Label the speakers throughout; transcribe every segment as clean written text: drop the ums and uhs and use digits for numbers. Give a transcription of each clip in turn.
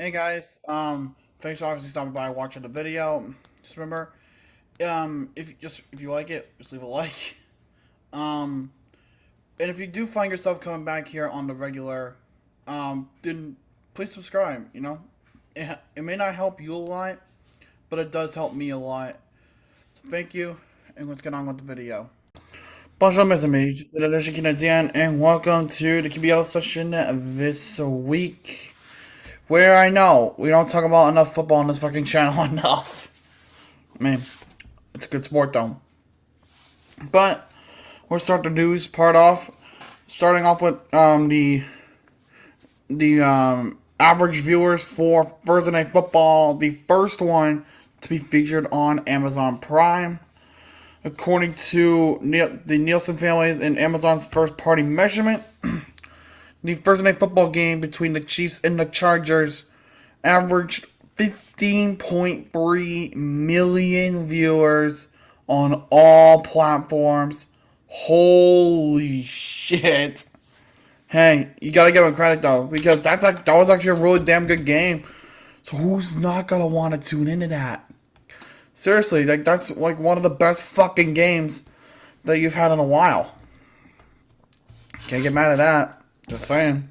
Speaker 1: Hey guys, thanks for obviously stopping by watching the video. Just remember, if you like it, just leave a like. Um, and if you do find yourself coming back here on the regular, then please subscribe. It may not help you a lot, but it does help me a lot. So thank you, and let's get on with the video. Bonjour mes amis, de la Logique Canadienne, and welcome to the QBL session this week. Where I know we don't talk about enough football on this fucking channel enough. I mean, it's a good sport though. But we'll start the news part off. Starting off with the average viewers for Thursday Night Football, the first one to be featured on Amazon Prime. According to the Nielsen families and Amazon's first-party measurement, the Thursday Night Football game between the Chiefs and the Chargers averaged 15.3 million viewers on all platforms. Holy shit. Hey, you gotta give him credit though, because that was actually a really damn good game. So who's not gonna want to tune into that? Seriously, that's like one of the best fucking games that you've had in a while. Can't get mad at that. Just saying.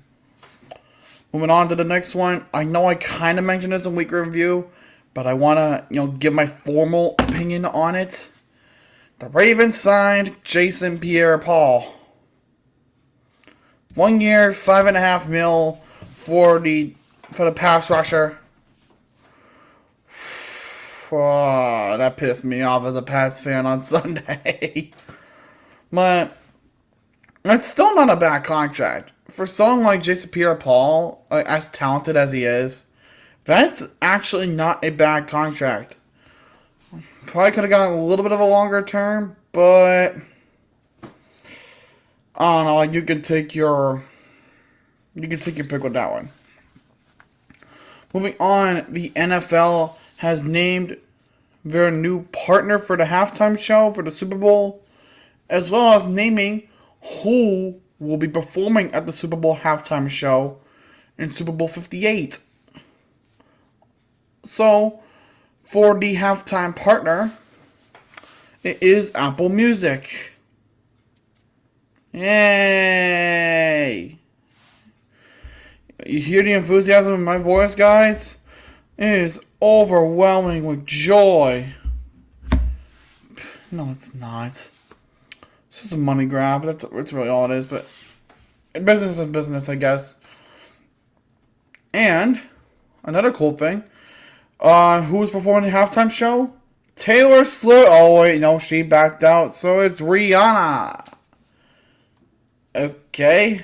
Speaker 1: Moving on to the next one. I know I kind of mentioned this in week review, but I want to, give my formal opinion on it. The Ravens signed Jason Pierre-Paul. 1 year, $5.5 million for the pass rusher. Oh, that pissed me off as a Pats fan on Sunday. But it's still not a bad contract. For someone like Jason Pierre-Paul, as talented as he is, that's actually not a bad contract. Probably could have gotten a little bit of a longer term, but I don't know. You could take your pick with that one. Moving on, the NFL has named their new partner for the halftime show for the Super Bowl, as well as naming who will be performing at the Super Bowl halftime show in Super Bowl 58. So, for the halftime partner, it is Apple Music. Yay! You hear the enthusiasm in my voice, guys? It is overwhelming with joy. No, it's not. It's just a money grab. That's really all it is. But business is business, I guess. And another cool thing. Who was performing the halftime show? Taylor Swift. Oh wait, no, she backed out. So it's Rihanna. Okay. In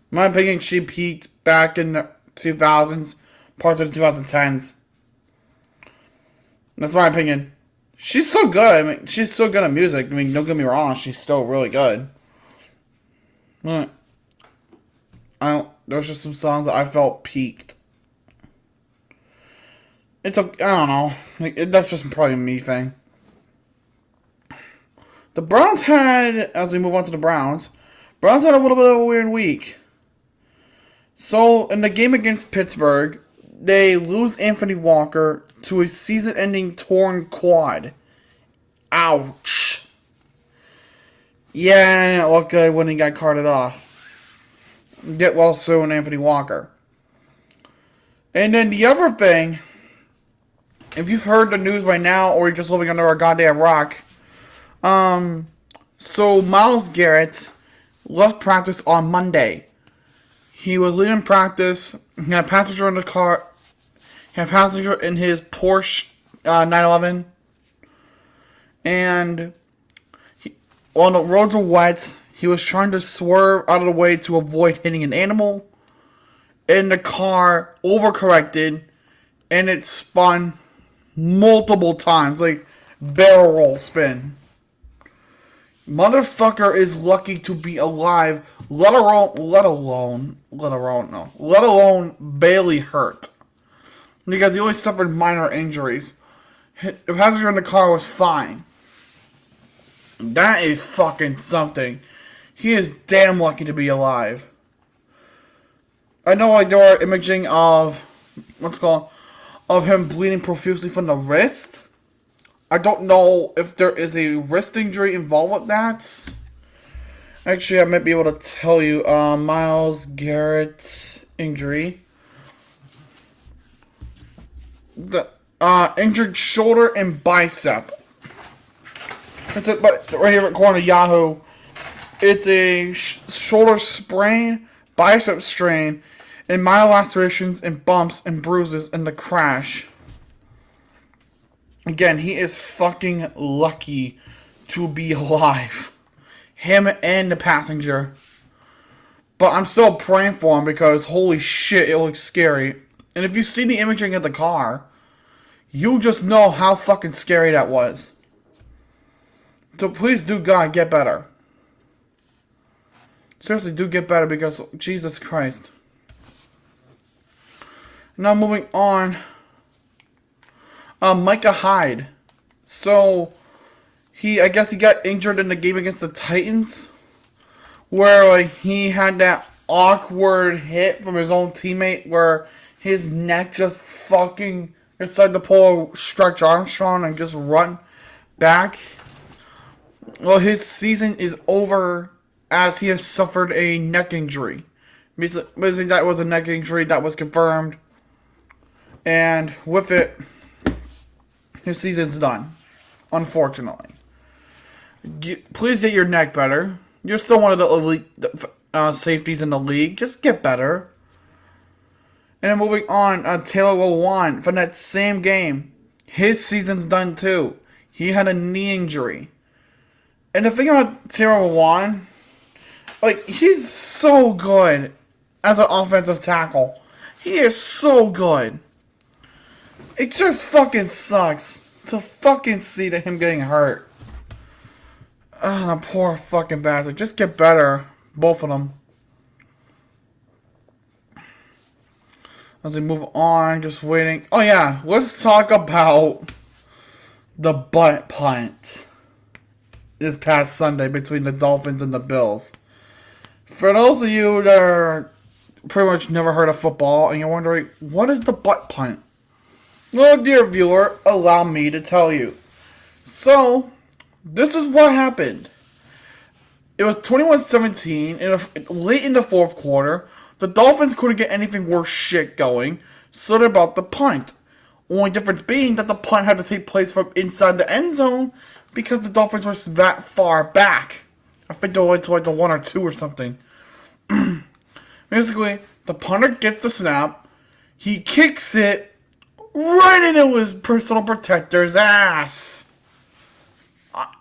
Speaker 1: my opinion, she peaked back in the 2000s. Parts of the 2010s. That's my opinion. She's so good. I mean, she's so good at music. I mean, don't get me wrong. She's still really good. But there's just some songs that I felt peaked. It's I don't know. That's just probably a me thing. The Browns had, as we move on to the Browns had a little bit of a weird week. So, in the game against Pittsburgh, they lose Anthony Walker to a season-ending torn quad. Ouch. Yeah, it didn't look good when he got carted off. Get well soon, Anthony Walker. And then the other thing, if you've heard the news by now, or you're just living under a goddamn rock, so Myles Garrett left practice on Monday. He was leaving practice. He had a passenger in the car. He had a passenger in his Porsche 911. And while the roads were wet, he was trying to swerve out of the way to avoid hitting an animal. And the car overcorrected. And it spun multiple times. Like barrel roll spin. Motherfucker is lucky to be alive, let alone barely hurt. Because he only suffered minor injuries. The passenger in the car was fine. That is fucking something. He is damn lucky to be alive. I know like there are imaging of what's it called of him bleeding profusely from the wrist. I don't know if there is a wrist injury involved with that. Actually, I might be able to tell you. Myles Garrett injury. The injured shoulder and bicep. That's it. But right here, according to Yahoo, it's a shoulder sprain, bicep strain, and minor lacerations and bumps and bruises in the crash. Again, he is fucking lucky to be alive. Him and the passenger. But I'm still praying for him because holy shit, it looks scary. And if you see the imaging of the car, you just know how fucking scary that was. So please do, God, get better. Seriously, do get better because Jesus Christ. Now moving on. Micah Hyde. So, I guess he got injured in the game against the Titans. Where like, he had that awkward hit from his own teammate where his neck just fucking decided to pull a Stretch Armstrong and just run back. Well, his season is over as he has suffered a neck injury. Basically, that was a neck injury that was confirmed. And with it, his season's done. Unfortunately. Please get your neck better. You're still one of the elite safeties in the league. Just get better. And then moving on, Taylor Lewan from that same game. His season's done too. He had a knee injury. And the thing about Taylor Lewan, like, he's so good as an offensive tackle. He is so good. It just fucking sucks to fucking see him getting hurt. The poor fucking bastard. Just get better. Both of them. As we move on, just waiting. Oh yeah, let's talk about the butt punt this past Sunday between the Dolphins and the Bills. For those of you that are pretty much never heard of football and you're wondering, what is the butt punt? Well, dear viewer, allow me to tell you. So, this is what happened. It was 21-17, late in the fourth quarter. The Dolphins couldn't get anything worth shit going, so they're about the punt. Only difference being that the punt had to take place from inside the end zone because the Dolphins were that far back. I think they were to like the 1 or 2 or something. Basically, the punter gets the snap, he kicks it right into his personal protector's ass.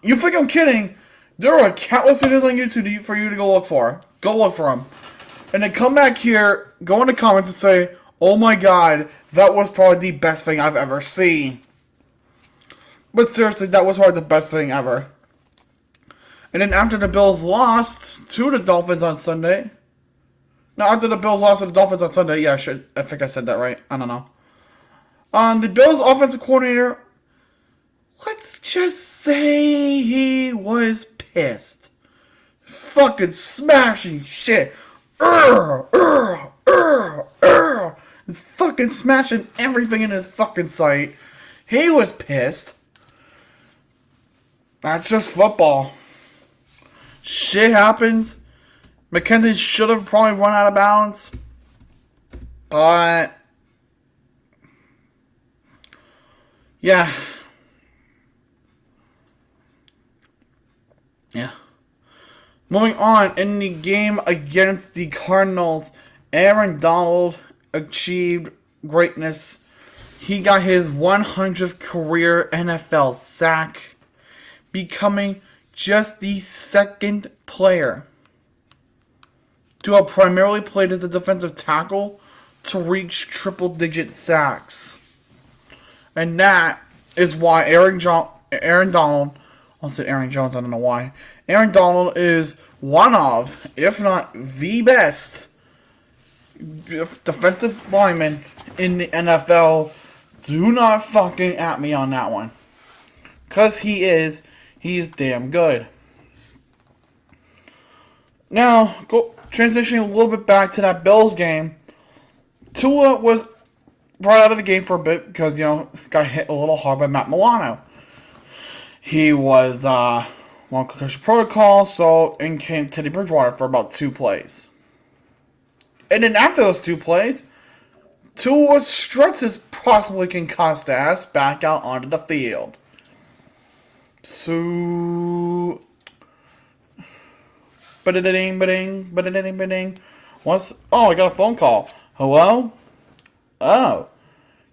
Speaker 1: You think I'm kidding? There are countless videos on YouTube for you to go look for. Go look for them. And then come back here, go in the comments and say, oh my god, that was probably the best thing I've ever seen. But seriously, that was probably the best thing ever. And then after the Bills lost to the Dolphins on Sunday. No, after the Bills lost to the Dolphins on Sunday. Yeah, I think I said that right. I don't know. The Bills offensive coordinator, let's just say he was pissed. Fucking smashing shit. He's fucking smashing everything in his fucking sight. He was pissed. That's just football. Shit happens. McKenzie should have probably run out of bounds. But yeah. Moving on, in the game against the Cardinals, Aaron Donald achieved greatness. He got his 100th career NFL sack, becoming just the second player to have primarily played as a defensive tackle to reach triple-digit sacks. And that is why Aaron Donald, I said Aaron Jones, I don't know why. Aaron Donald is one of, if not the best, defensive lineman in the NFL. Do not fucking at me on that one. Because he is damn good. Now, transitioning a little bit back to that Bills game. Tua was brought out of the game for a bit because, got hit a little hard by Matt Milano. He was on concussion protocol, so in came Teddy Bridgewater for about 2 plays. And then after those 2 plays, Tua struts his possibly concussed ass back out onto the field. So, ba-da-ding. Once, I got a phone call. Hello? Oh,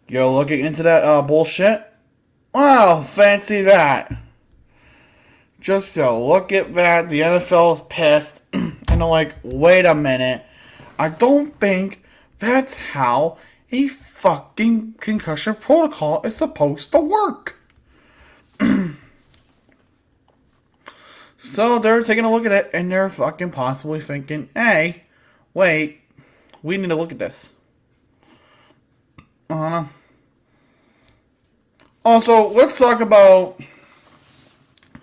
Speaker 1: you're looking into that bullshit? Wow, fancy that. Just so look at that. The NFL is pissed. And they're like, wait a minute. I don't think that's how a fucking concussion protocol is supposed to work. So they're taking a look at it and they're fucking possibly thinking, hey, wait, we need to look at this. Also, let's talk about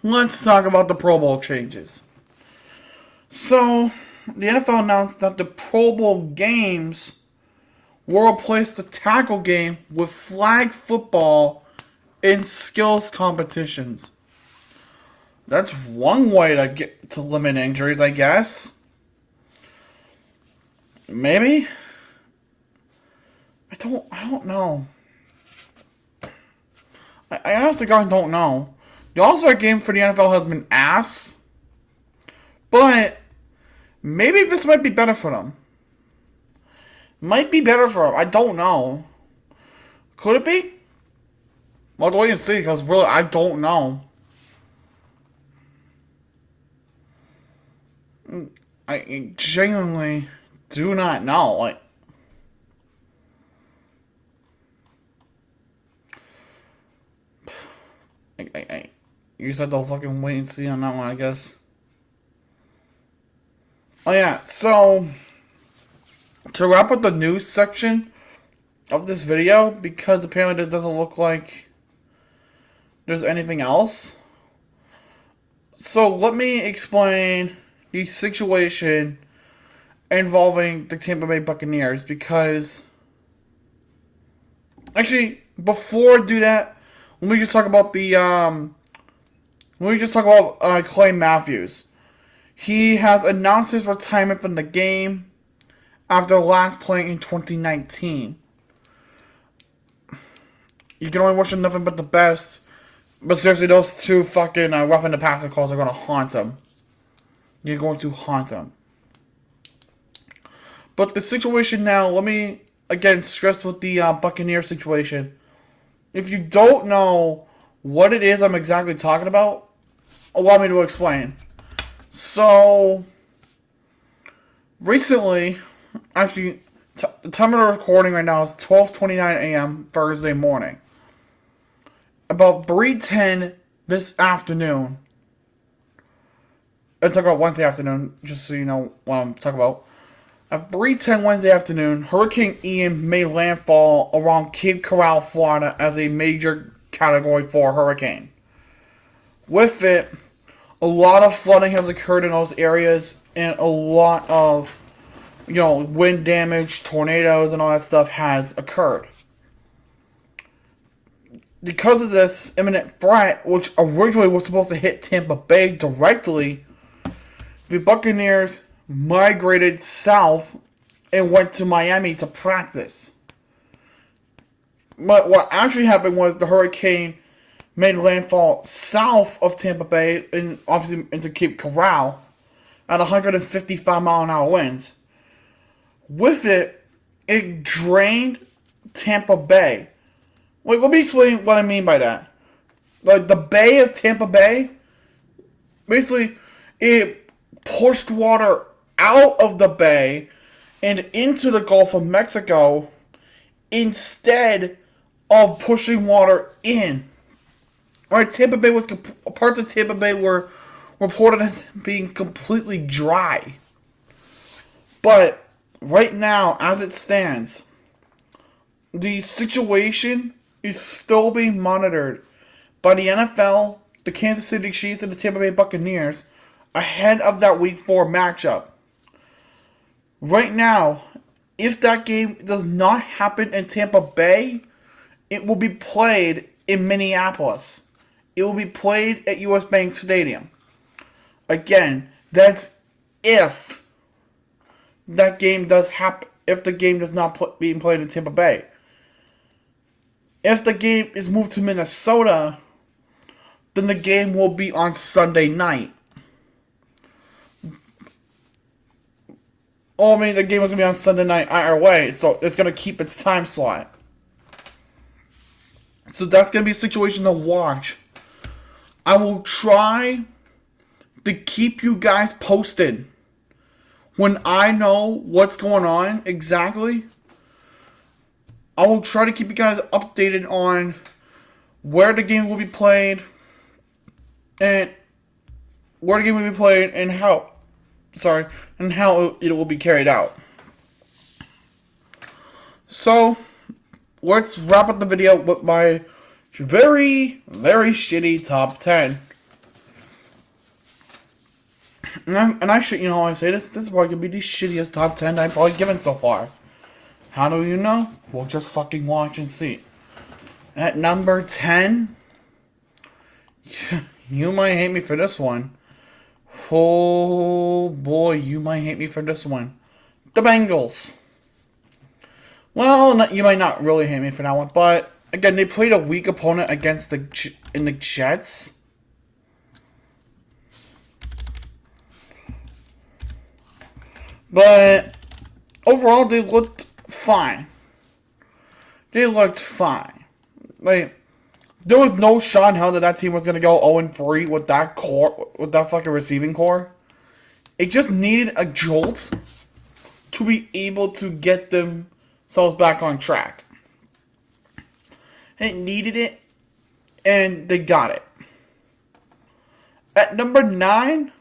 Speaker 1: the Pro Bowl changes. So, the NFL announced that the Pro Bowl games will replace the tackle game with flag football in skills competitions. That's one way to limit injuries, I guess. Maybe? I don't know. I honestly don't know. The All-Star game for the NFL has been ass. But maybe this might be better for them. Might be better for them. I don't know. Could it be? Well, wait and see, because really, I don't know. I genuinely do not know. You said they'll fucking wait and see on that one, I guess. Oh yeah, so to wrap up the news section of this video, because apparently it doesn't look like there's anything else. So let me explain the situation involving the Tampa Bay Buccaneers, because actually, before I do that, let me just talk about Clay Matthews. He has announced his retirement from the game after last playing in 2019. You can only wish him nothing but the best, but seriously, those 2 fucking roughing the passer calls are going to haunt him. You're going to haunt him. But the situation now, let me again stress with the Buccaneer situation. If you don't know what it is I'm exactly talking about, allow me to explain. So, recently, actually, the time of the recording right now is 12:29 a.m. Thursday morning. About 3:10 this afternoon, I'm talking about Wednesday afternoon, just so you know what I'm talking about. At 3:10 Wednesday afternoon, Hurricane Ian made landfall around Cape Coral, Florida as a major Category 4 hurricane. With it, a lot of flooding has occurred in those areas and a lot of, wind damage, tornadoes, and all that stuff has occurred. Because of this imminent threat, which originally was supposed to hit Tampa Bay directly, the Buccaneers migrated south and went to Miami to practice. But what actually happened was the hurricane made landfall south of Tampa Bay and obviously into Cape Coral at 155-mile-an-hour winds. With it, it drained Tampa Bay. Wait, let me explain what I mean by that. Like, the Bay of Tampa Bay, basically, it pushed water out of the bay and into the Gulf of Mexico instead of pushing water in. Alright, parts of Tampa Bay were reported as being completely dry. But right now, as it stands, the situation is still being monitored by the NFL, the Kansas City Chiefs, and the Tampa Bay Buccaneers ahead of that Week 4 matchup. Right now, if that game does not happen in Tampa Bay, it will be played in Minneapolis. It will be played at US Bank Stadium. Again, that's if that game does happen. If the game does not being played in Tampa Bay. If the game is moved to Minnesota, then the game will be on Sunday night. Oh, I mean, the game was going to be on Sunday night either way, so it's going to keep its time slot. So that's going to be a situation to watch. I will try to keep you guys posted when I know what's going on exactly. I will try to keep you guys updated on where the game will be played and how it will be carried out. So, let's wrap up the video with my very, very shitty top 10. And I should, I say this is probably going to be the shittiest top 10 I've probably given so far. How do you know? We'll just fucking watch and see. At number 10, you might hate me for this one. Oh boy, you might hate me for this one. The Bengals. Well, you might not really hate me for that one, but again, they played a weak opponent against the Jets. But overall, they looked fine. Like, there was no shot in hell that team was gonna go 0-3 with that fucking receiving core. It just needed a jolt to be able to get themselves back on track. It needed it, and they got it. At number 9,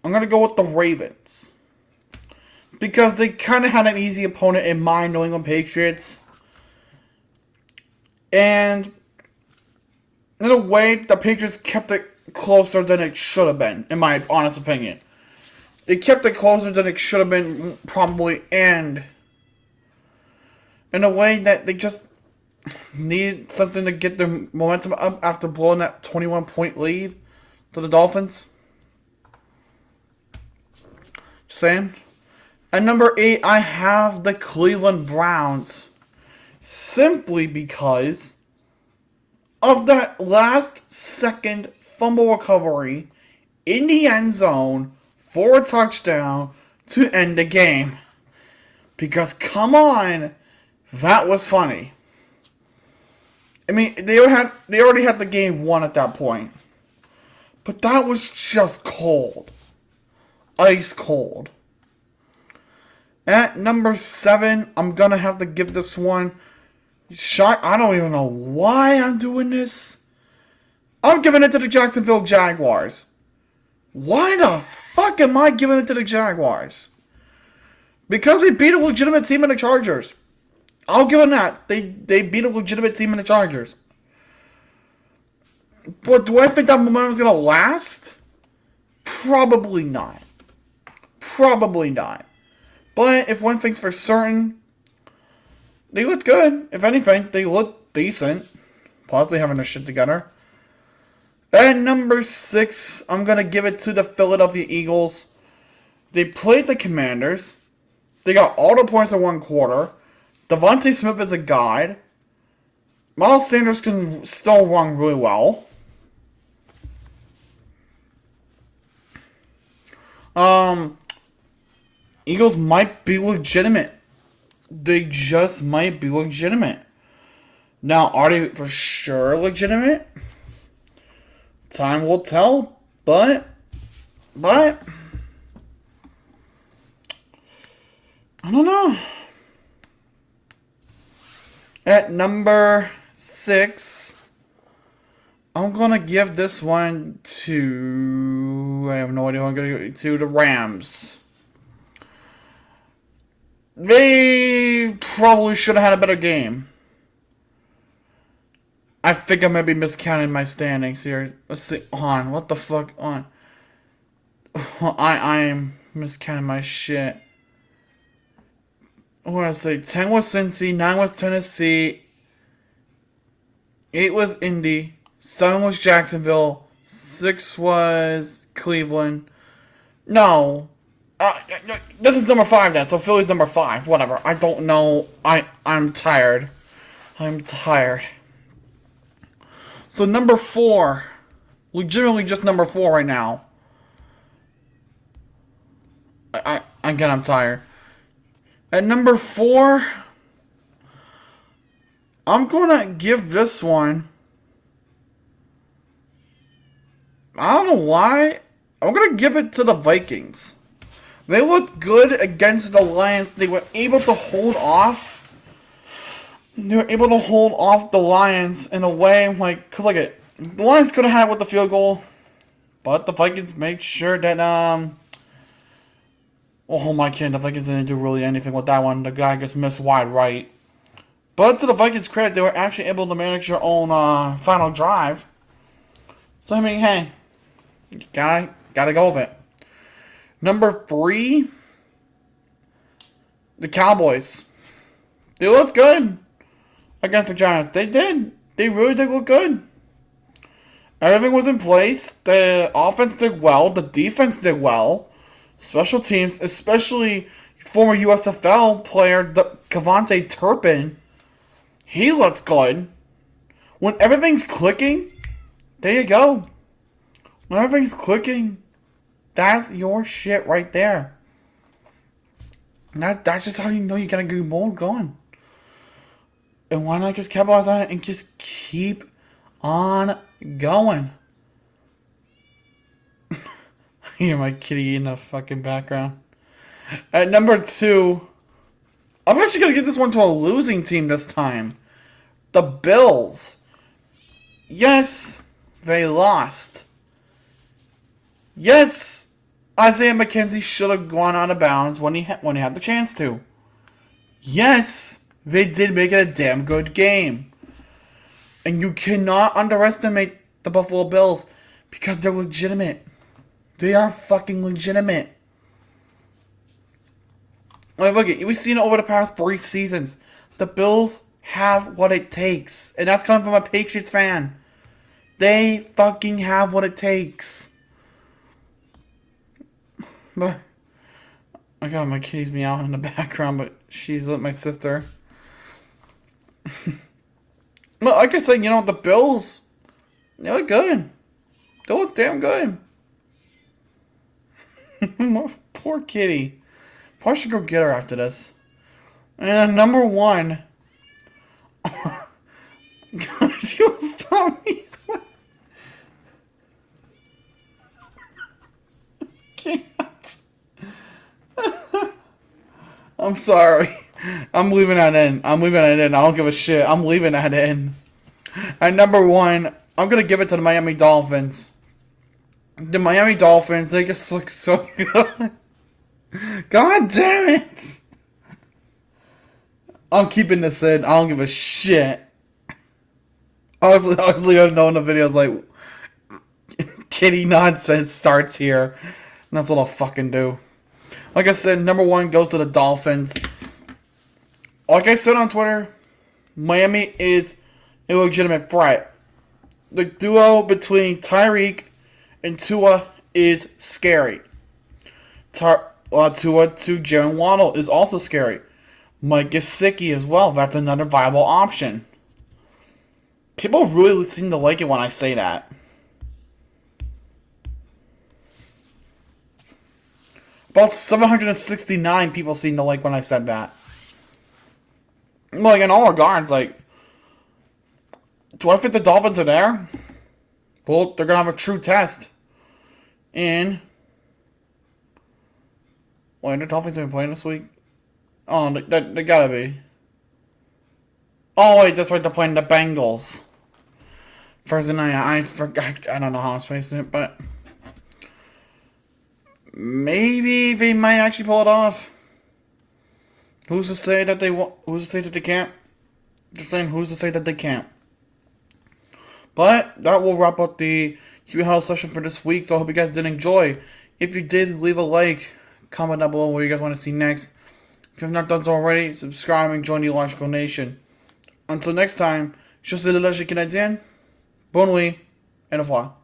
Speaker 1: I'm gonna go with the Ravens. Because they kind of had an easy opponent in mind, New England Patriots. And in a way, the Patriots kept it closer than it should have been, in my honest opinion. They kept it closer than it should have been, probably, and in a way that they just needed something to get their momentum up after blowing that 21-point lead to the Dolphins. Just saying. At number 8, I have the Cleveland Browns. Simply because of that last-second fumble recovery in the end zone for a touchdown to end the game. Because, come on, that was funny. I mean, they already had the game won at that point. But that was just cold. Ice cold. At number 7, I'm going to have to give this one a shot. I don't even know why I'm doing this. I'm giving it to the Jacksonville Jaguars. Why the fuck am I giving it to the Jaguars? Because they beat a legitimate team in the Chargers. I'll give them that. They beat a legitimate team in the Chargers. But do I think that momentum is going to last? Probably not. Probably not. But if one thing's for certain, they looked good. If anything, they looked decent. Possibly having their shit together. At number 6, I'm going to give it to the Philadelphia Eagles. They played the Commanders. They got all the points in one quarter. Devontae Smith is a guide. Miles Sanders can still run really well. Eagles might be legitimate. They just might be legitimate. Now, are they for sure legitimate? Time will tell, but I don't know. At number 6, I'm going to give this one to, I have no idea who I'm going to give it to, the Rams. They probably should have had a better game. I think I might be miscounting my standings here. Let's see. On. What the fuck? On. I am miscounting my shit. What did I say? 10 was Cincy, 9 was Tennessee, 8 was Indy, 7 was Jacksonville, 6 was Cleveland. No. This is number 5 then, so Philly's number 5. Whatever. I don't know. I'm tired. I'm tired. So number 4. Legitimately just number 4 right now. Again, I'm tired. At number 4, I'm gonna give this one. I don't know why. I'm gonna give it to the Vikings. They looked good against the Lions. They were able to hold off. They were able to hold off the Lions in a way like, cause look at the Lions could have had with the field goal, but the Vikings made sure that oh my kid, the Vikings didn't do really anything with that one. The guy just missed wide right. But to the Vikings' credit, they were actually able to manage their own final drive. So I mean, hey, gotta go with it. Number 3, the Cowboys. They looked good against the Giants. They did. They really did look good. Everything was in place. The offense did well. The defense did well. Special teams, especially former USFL player Cavante Turpin, he looks good. When everything's clicking, there you go. When everything's clicking, that's your shit right there. That's just how you know you got a good mold going. And why not just capitalize on it and just keep on going? I hear my kitty in the fucking background. At number 2, I'm actually going to give this one to a losing team this time. The Bills. Yes, they lost. Yes, Isaiah McKenzie should have gone out of bounds when he had the chance to. Yes, they did make it a damn good game. And you cannot underestimate the Buffalo Bills because they're legitimate. They are fucking legitimate. Like, look, we've seen it over the past 3 seasons. The Bills have what it takes. And that's coming from a Patriots fan. They fucking have what it takes. But I got my kitty's meowing in the background, but she's with my sister. But like I said, you know, the Bills, they look good. They look damn good. Poor kitty. Probably should go get her after this. And number 1. Gosh, you will stop me. Can't. I'm sorry. I'm leaving that in. I don't give a shit. I'm leaving that in. At number 1, I'm going to give it to the Miami Dolphins. The Miami Dolphins, they just look so good. God damn it! I'm keeping this in. I don't give a shit. Honestly, I've known the videos like kitty nonsense starts here. And that's what I'll fucking do. Like I said, number 1 goes to the Dolphins. Like I said on Twitter, Miami is a legitimate threat. The duo between Tyreek and Tua is scary. Tua to Jalen Waddle is also scary. Mike Gesicki as well. That's another viable option. People really seem to like it when I say that. About 769 people seem to like when I said that. Like, in all regards, like, do I think the Dolphins are there? Well, they're going to have a true test. And wait, the Dolphins have been playing this week? Oh, they gotta be. Oh, wait, that's right, they're playing the Bengals. Thursday night, I forgot. I don't know how I'm spacing it, but maybe they might actually pull it off. Who's to say that they won't? Who's to say that they can't? Just saying, who's to say that they can't? But that will wrap up the Huddle session for this week, so I hope you guys did enjoy. If you did, leave a like, comment down below what you guys want to see next. If you have not done so already, subscribe and join the Logical Nation. Until next time, je suis le Logique Canadien. Bonne nuit, et au revoir.